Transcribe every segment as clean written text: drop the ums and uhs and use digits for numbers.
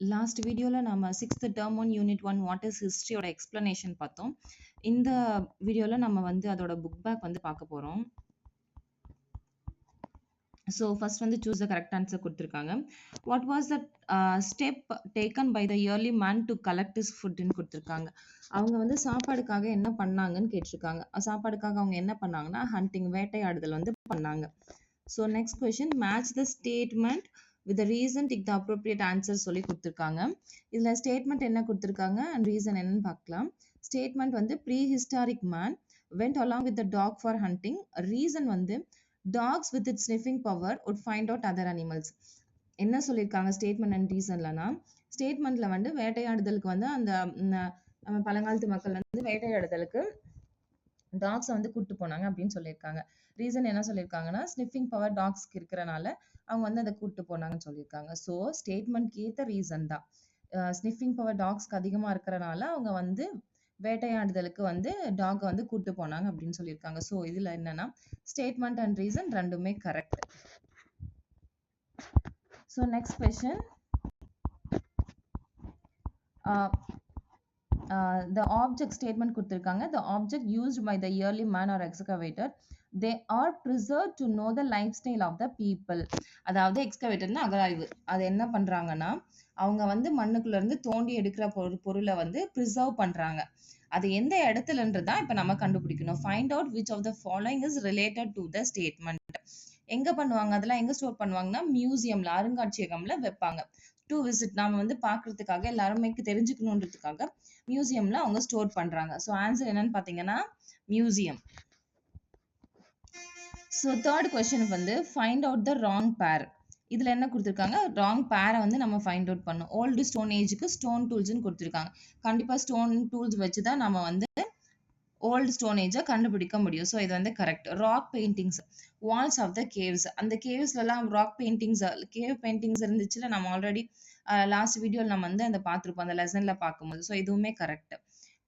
Last வீடியோல நம்ம 6th term 1 unit 1 what is ஹிஸ்டரியோட எக்ஸ்பிளனேஷன் பார்த்தோம். இந்த வீடியோல நம்ம வந்து அதோட புக் பேக் வந்து பார்க்க போறோம். ஸோ ஃபர்ஸ்ட் வந்து சூஸ் த கரெக்ட் ஆன்சர் கொடுத்துருக்காங்க. What was the step taken by the early man to collect is ஃபுட்னு கொடுத்துருக்காங்க. அவங்க வந்து சாப்பாடுக்காக என்ன பண்ணாங்கன்னு கேட்டிருக்காங்க. சாப்பாடுக்காக அவங்க என்ன பண்ணாங்கன்னா ஹண்டிங் வேட்டையாடுதல் வந்து பண்ணாங்க. So next question match the statement with reason tick the appropriate answer சொல்லி கொடுத்துருக்காங்க. இதில் ஸ்டேட்மெண்ட் என்ன கொடுத்துருக்காங்க அண்ட் ரீசன் என்னன்னு பார்க்கலாம். ஸ்டேட்மெண்ட் வந்து prehistoric man went along with the dog for hunting. Reason வந்து dogs with its sniffing power would find out other animals. என்ன சொல்லியிருக்காங்க ஸ்டேட்மெண்ட் அண்ட் ரீசன்லனா, ஸ்டேட்மெண்ட்ல வந்து வேட்டையாடுதலுக்கு வந்து அந்த நம்ம பழங்காலத்து மக்கள் வந்து வேட்டையாடுதலுக்கு டாக்ஸை வந்து கூட்டு போனாங்க அப்படின்னு சொல்லியிருக்காங்க. ரீசன் என்ன சொல்லியிருக்காங்கன்னா ஸ்னிஃபிங் பவர் டாக்ஸ்க்கு இருக்கிறனால அவங்க வந்து அதை கூட்டு போனாங்கன்னு சொல்லியிருக்காங்க. ஸோ ஸ்டேட்மெண்ட்க்கு ஏற்ற ரீசன் தான். ஸ்னிஃபிங் பவர் டாக்ஸ்க்கு அதிகமாக இருக்கிறனால அவங்க வந்து வேட்டையாடுதலுக்கு வந்து டாக் வந்து கூட்டு போனாங்க அப்படின்னு சொல்லியிருக்காங்க. ஸோ இதுல என்னன்னா ஸ்டேட்மெண்ட் அண்ட் ரீசன் ரெண்டுமே correct. So next question, the object statement கொடுத்திருக்காங்க. The object used by the early man or excavator, they are preserved to know the lifestyle of the people. அதாவது எக்ஸ்கவேட்டர்னா அகழாய்வு. அது என்ன பண்றாங்கன்னா அவங்க வந்து மண்ணுக்குள்ள இருந்து தோண்டி எடுக்கிற பொருளை வந்து ப்ரிசர்வ் பண்றாங்க. அது எந்த இடத்துலன்றதான் இப்ப நம்ம கண்டுபிடிக்கணும். Find out which of the following is related to the statement. எங்க பண்ணுவாங்க, அதெல்லாம் எங்க ஸ்டோர் பண்ணுவாங்கன்னா மியூசியம்ல, அருங்காட்சியகம்ல வைப்பாங்க. டு விசிட், நாம வந்து பாக்குறதுக்காக எல்லாருமே தெரிஞ்சுக்கணுன்றதுக்காக மியூசியம்ல அவங்க ஸ்டோர் பண்றாங்க. ஸோ ஆன்சர் என்னன்னு பாத்தீங்கன்னா மியூசியம். ஸோ தேர்ட் கொஸ்டின் வந்து ஃபைண்ட் அவுட் த ராங் பேர். இதுல என்ன கொடுத்துருக்காங்க, ராங் பேரை வந்து நம்ம ஃபைண்ட் அவுட் பண்ணணும். ஓல்டு ஸ்டோன் ஏஜுக்கு ஸ்டோன் டூல்ஸ்ன்னு கொடுத்துருக்காங்க. கண்டிப்பா ஸ்டோன் டூல்ஸ் வச்சுதான் நம்ம வந்து ஓல்டு ஸ்டோன் ஏஜை கண்டுபிடிக்க முடியும். ஸோ இது வந்து correct. Rock paintings, walls of the caves, அந்த கேவ்ஸ்லாம் ராக் பெயிண்டிங்ஸ், கேவ் பெயிண்டிங்ஸ் இருந்துச்சுல, நம்ம ஆல்ரெடி லாஸ்ட் வீடியோவில் நம்ம வந்து அந்த பார்த்துருப்போம் அந்த லெசன்ல பார்க்கும்போது. ஸோ இதுவுமே correct.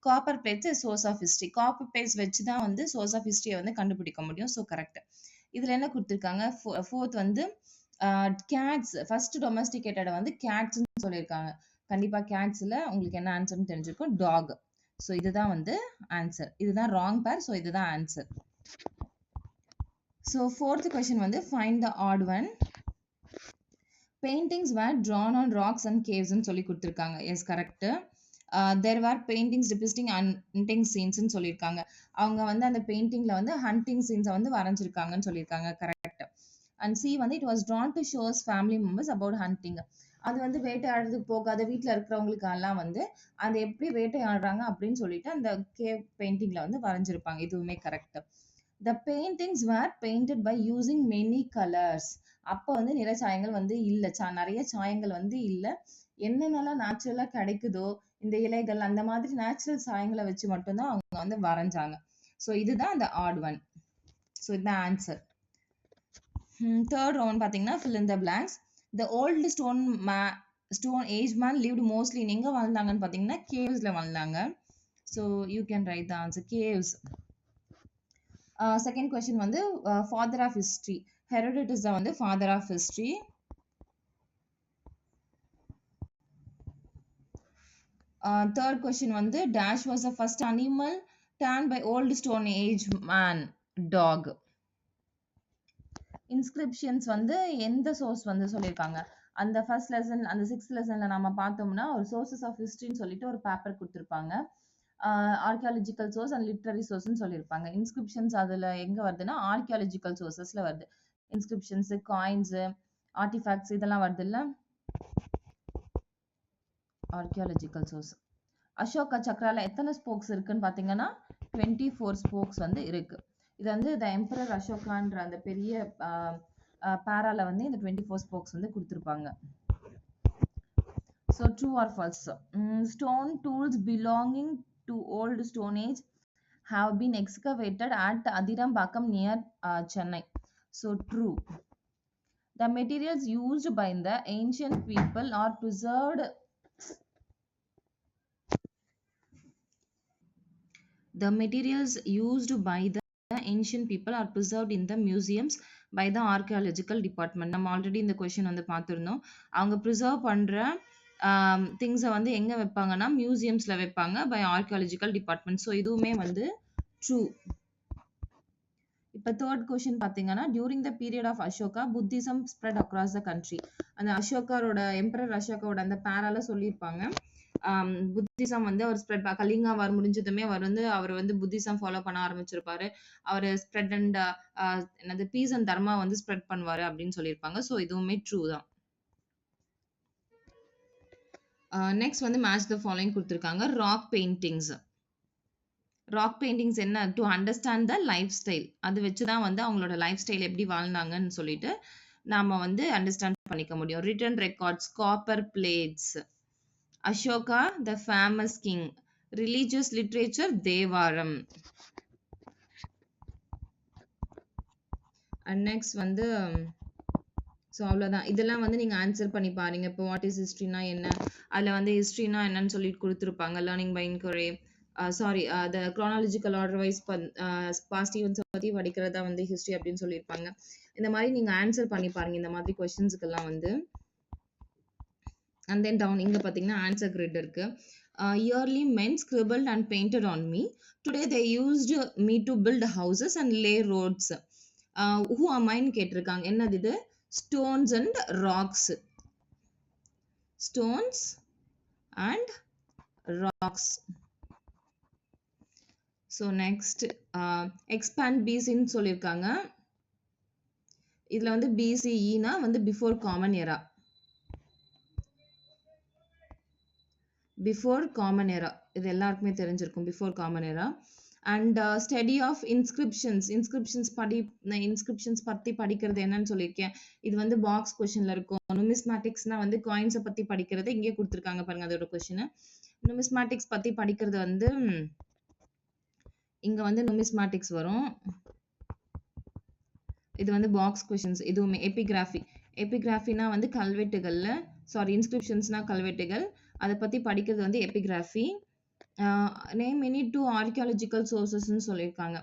Copper plates source of history, copper plates வச்சு தான் வந்து சோர்ஸ் ஆஃப் ஹிஸ்ட்ரியை வந்து கண்டுபிடிக்க முடியும். So correct. இதுல என்ன கொடுத்துருக்காங்க, ஃபோர்த் வந்து கேட்ஸ், ஃபர்ஸ்ட் டொமஸ்டிகேட்டட் வந்து கேட்ஸ்ன்னு சொல்லியிருக்காங்க. கண்டிப்பா கேட்ஸ்ல உங்களுக்கு என்ன ஆன்சர்னு தெரிஞ்சிருக்கும், டாக். ஸோ இதுதான் வந்து ஆன்சர். இதுதான் ராங் பேர். ஸோ இதுதான் ஆன்சர். ஸோ ஃபோர்த் கொஸ்டின் வந்து find the odd one. Paintings were drawn on rocks and caves ன்னு சொல்லி கொடுத்துருக்காங்க. Yes correct. There were paintings depicting hunting சீன்ஸ்ன்னு சொல்லியிருக்காங்க. அவங்க வந்து அந்த பெயிண்டிங்ல வந்து ஹண்டிங் சீன்ஸை வந்து வரைஞ்சிருக்காங்கன்னு சொல்லியிருக்காங்க. கரெக்ட். அண்ட் சி வந்து it was drawn to show us family members about hunting. அது வந்து வேட்டையாடுறதுக்கு போகாத வீட்டில் இருக்கிறவங்களுக்கு எல்லாம் வந்து அது எப்படி வேட்டையாடுறாங்க அப்படின்னு சொல்லிட்டு அந்த கேவ் பெயிண்டிங்ல வந்து வரைஞ்சிருப்பாங்க. இதுவுமே correct. The paintings were painted by using many colours. அப்போ வந்து நிற சாயங்கள் வந்து இல்லை, நிறைய சாயங்கள் வந்து இல்லை. என்னென்னலாம் நேச்சுரலா கிடைக்குதோ இந்த இலைகள் அந்த மாதிரி நேச்சுரல் சாயங்களை வச்சு மட்டும்தான் அவங்க வந்து வரைஞ்சாங்க. ஸோ இதுதான் அந்த ஆட் ஒன். ஸோ இதுதான் ஆன்சர். தேர்ட் ரவுண்ட் பார்த்தீங்கன்னா fill in the blanks. The old stone age man lived mostly in எங்க வாழ்ந்தாங்கன்னு பார்த்தீங்கன்னா கேவ்ஸ்ல வாழ்ந்தாங்க. So you can write the answer caves. Second question வந்து ஃபாதர் ஆஃப் ஹிஸ்ட்ரி. ஹெரோடோட்டஸ் தான் வந்து father of history. Third question வந்து dash was the first animal tamed by old stone age man, dog. Inscriptions வந்து எந்த source வந்து சொல்லியிருக்காங்க, அந்த first lesson அந்த 6th லெசன்ல நம்ம பார்த்தோம்னா ஒரு சோர்சஸ் ஆஃப் ஹிஸ்ட்ரின்னு சொல்லிட்டு ஒரு பேப்பர் கொடுத்துருப்பாங்க. ஆர்கியாலஜிக்கல் சோர்ஸ் அண்ட் லிட்ரரி சோர்ஸ்ன்னு சொல்லியிருப்பாங்க. இன்ஸ்கிரிப்ஷன்ஸ் அதுல எங்க வருதுன்னா ஆர்கியாலஜிக்கல் சோர்சஸ்ல வருது. இன்ஸ்கிரிப்ஷன்ஸ், காயின்ஸ், ஆர்டிஃபேக்ட்ஸ் இதெல்லாம் வருது இல்ல, ஆர்கியாலஜிக்கல் சோர்ஸ். அசோகா சக்ரால எத்தனை ஸ்போக்ஸ் இருக்குன்னு பாத்தீங்கன்னா 24 ஸ்போக்ஸ் வந்து இருக்கு. இது வந்து த எம்பரர் அசோகான்ற அந்த பெரிய பேரால வந்து இந்த 24 ஸ்போக்ஸ் வந்து கொடுத்துருப்பாங்க. So true or false, stone tools belonging to old stone age have been excavated at Adirampakam near Chennai. So true. The materials used by the ancient people are preserved. The materials used by the ancient people are preserved in the museums by the archaeological department. நம்ம already இந்த question வந்து பார்த்துருந்தோம். அவங்க preserve பண்ற திங்ஸை வந்து எங்க வைப்பாங்கன்னா மியூசியம்ஸ்ல வைப்பாங்க பை ஆர்கியாலஜிக்கல் டிபார்ட்மெண்ட். ஸோ இதுவுமே வந்து ட்ரூ. இப்போ தேர்ட் கொஸ்டின் பார்த்தீங்கன்னா during the period of Ashoka Buddhism spread across the country. அந்த அசோகாரோட எம்பரர் அசோகாவோட அந்த பேரால சொல்லியிருப்பாங்க புத்திசம் வந்து அவர் ஸ்ப்ரெட் கலிங்கா வார் முடிஞ்சதுமே அவர் வந்து புத்திசம் ஃபாலோ பண்ண ஆரம்பிச்சிருப்பாரு. அவர் ஸ்ப்ரெட் அண்ட் என்னது பீஸ் அண்ட் தர்மா வந்து ஸ்ப்ரெட் பண்ணுவாரு அப்படின்னு சொல்லியிருப்பாங்க. ஸோ இதுவுமே ட்ரூ தான். நெக்ஸ்ட் வந்து மேட்ச் த ஃபாலோயிங் கொடுத்துருக்காங்க. Rock paintings. ராக் பெயிண்டிங்ஸ் என்ன to understand the life style. அது வச்சு தான் வந்து அவங்களோட லைஃப் ஸ்டைல் எப்படி வாழ்ந்தாங்கன்னு சொல்லிட்டு நாம வந்து அண்டர்ஸ்டாண்ட் பண்ணிக்க முடியும். Written records, copper plates, Ashoka the famous king, religious literature Thevaram. And next வந்து ஸோ அவ்வளோதான். இதெல்லாம் வந்து நீங்கள் ஆன்சர் பண்ணி பாருங்க. இப்போ வாட் இஸ் ஹிஸ்ட்ரினா என்ன, அதில் வந்து ஹிஸ்ட்ரினா என்னன்னு சொல்லிட்டு கொடுத்துருப்பாங்க. Learning by inquiry, sorry the chronological order wise past ஈவெண்ட்ஸை பற்றி படிக்கிறதா வந்து ஹிஸ்ட்ரி அப்படின்னு சொல்லியிருப்பாங்க. இந்த மாதிரி நீங்கள் ஆன்சர் பண்ணி பாருங்க இந்த மாதிரி கொஸ்டின்ஸுக்கெல்லாம் வந்து. அண்ட் தென் டவுன் இங்கே பார்த்தீங்கன்னா ஆன்சர் கிரிட் இருக்கு. Early men scribbled and painted on me. Today they used me to build houses and lay roads. Who am I ன்னு கேட்டிருக்காங்க. என்னது இது? Stones and rocks. Stones and rocks. So next expand BC ன்னு சொல்லியிருக்காங்க. இதுல வந்து BCE னா வந்து before common era. Before common era இது எல்லாருக்குமே தெரிஞ்சிருக்கும். Before common era. And study of inscriptions பற்றி படிக்கிறது என்னன்னு சொல்லியிருக்கேன். இது வந்து பாக்ஸ் கொஸ்டின்ல இருக்கும். நுமிஸ்மேட்டிக்ஸ்னா வந்து காயின்ஸை பற்றி படிக்கிறது இங்கே கொடுத்துருக்காங்க பாருங்க அதோட கொஸ்டின். நுமிஸ்மேட்டிக்ஸ் பற்றி படிக்கிறது வந்து இங்கே வந்து நுமிஸ்மேட்டிக்ஸ் வரும். இது வந்து பாக்ஸ் கொஸ்டின்ஸ். இதுவுமே எபிகிராஃபினா வந்து கல்வெட்டுகள்ல, சாரி இன்ஸ்கிரிப்ஷன்ஸ்னா கல்வெட்டுகள், அதை பற்றி படிக்கிறது வந்து epigraphy. Name any two archaeological சோர்சஸ்ன்னு சொல்லியிருக்காங்க.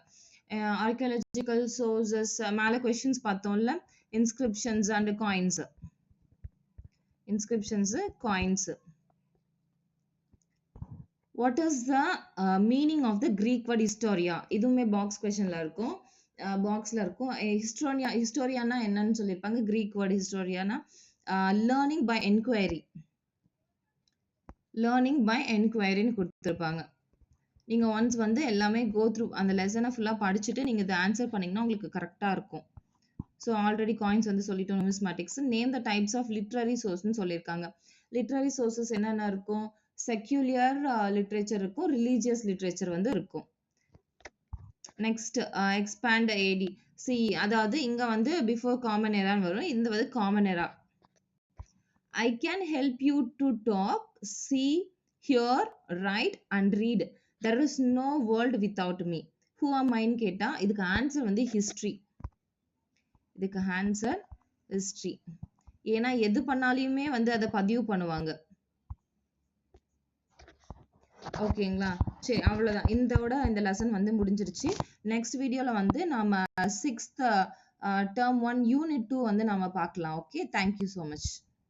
ஆர்கியாலஜிக்கல் சோர்சஸ் மேலே கொஸ்டின்ஸ் பார்த்தோம்ல, inscriptions and coins. What is the meaning of the Greek word historia? இதுவுமே பாக்ஸ் கொஸ்டின்ல இருக்கும். பாக்ஸ்ல இருக்கும். ஹிஸ்டோரியானா என்னன்னு சொல்லியிருப்பாங்க. கிரீக் வேர்ட் ஹிஸ்டோரியானா லேர்னிங் பை என்கொயரின்னு கொடுத்துருப்பாங்க. நீங்கள் ஒன்ஸ் வந்து எல்லாமே கோ த்ரூ அந்த லெசனை ஃபுல்லாக படிச்சுட்டு நீங்கள் இதை ஆன்சர் பண்ணிங்கன்னா உங்களுக்கு கரெக்டாக இருக்கும். ஸோ ஆல்ரெடி காயின்ஸ் வந்து சொல்லிட்டோம். Numismatics. Name the types of literary சோர்ஸ்னு சொல்லியிருக்காங்க. லிட்ரரி சோர்சஸ் என்னென்ன இருக்கும்? செக்யூலியர் லிட்ரேச்சர் இருக்கும், ரிலீஜியஸ் லிட்ரேச்சர் வந்து இருக்கும். நெக்ஸ்ட் எக்ஸ்பேண்ட் ஏடி சி, அதாவது இங்கே வந்து பிஃபோர் காமன் எரான்னு வரும். இந்த வந்து common எரா. I can help you to talk, see, hear, write and read. There is no world without me. Who am I ன்னு கேட்டா இதுக்கு ஆன்சர் வந்து ஹிஸ்ட்ரி. ஏன்னா எது பண்ணாலுமே வந்து அதை பதிவு பண்ணுவாங்க. ஓகேங்களா? சரி, அவ்வளோதான். இந்த லெசன் வந்து முடிஞ்சிருச்சு. நெக்ஸ்ட் வீடியோவில் வந்து நாம 6th term 1 unit 2 வந்து நாம பார்க்கலாம். Okay, thank you so much.